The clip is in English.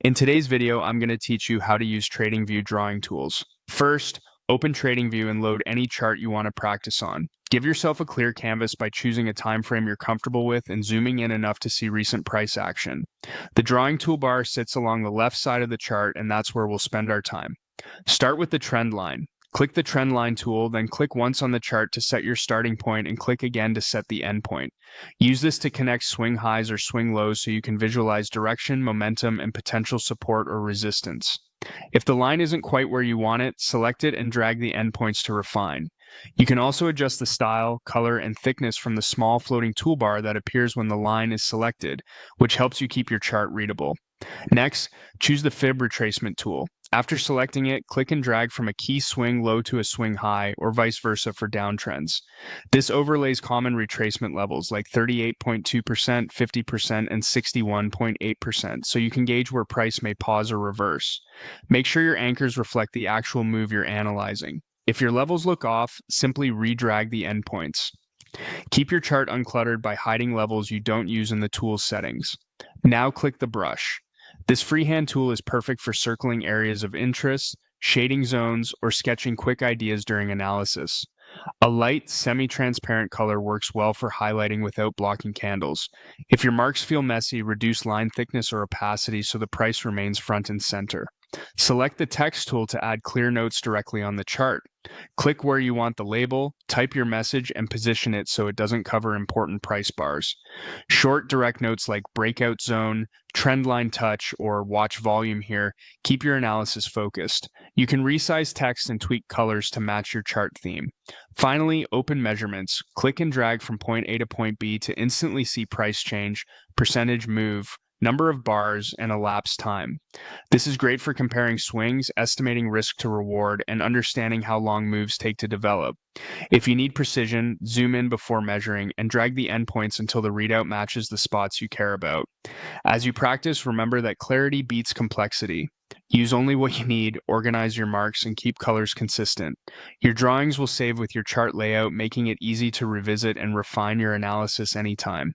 In today's video, I'm going to teach you how to use TradingView drawing tools. First, open TradingView and load any chart you want to practice on. Give yourself a clear canvas by choosing a time frame you're comfortable with and zooming in enough to see recent price action. The drawing toolbar sits along the left side of the chart, and that's where we'll spend our time. Start with the trend line. Click the trend line tool, then click once on the chart to set your starting point and click again to set the end point. Use this to connect swing highs or swing lows so you can visualize direction, momentum, and potential support or resistance. If the line isn't quite where you want it, select it and drag the endpoints to refine. You can also adjust the style, color, and thickness from the small floating toolbar that appears when the line is selected, which helps you keep your chart readable. Next, choose the fib retracement tool. After selecting it, click and drag from a key swing low to a swing high, or vice versa for downtrends. This overlays common retracement levels like 38.2%, 50%, and 61.8%, so you can gauge where price may pause or reverse. Make sure your anchors reflect the actual move you're analyzing. If your levels look off, simply redrag the endpoints. Keep your chart uncluttered by hiding levels you don't use in the tool's settings. Now click the brush. This freehand tool is perfect for circling areas of interest, shading zones, or sketching quick ideas during analysis. A light, semi-transparent color works well for highlighting without blocking candles. If your marks feel messy, reduce line thickness or opacity so the price remains front and center. Select the text tool to add clear notes directly on the chart. Click where you want the label, type your message, and position it so it doesn't cover important price bars. Short, direct notes like breakout zone, trend line touch, or watch volume here keep your analysis focused. You can resize text and tweak colors to match your chart theme. Finally, open measurements. Click and drag from point A to point B to instantly see price change, percentage move, number of bars, and elapsed time. This is great for comparing swings, estimating risk to reward, and understanding how long moves take to develop. If you need precision, zoom in before measuring and drag the endpoints until the readout matches the spots you care about. As you practice, remember that clarity beats complexity. Use only what you need, organize your marks, and keep colors consistent. Your drawings will save with your chart layout, making it easy to revisit and refine your analysis anytime.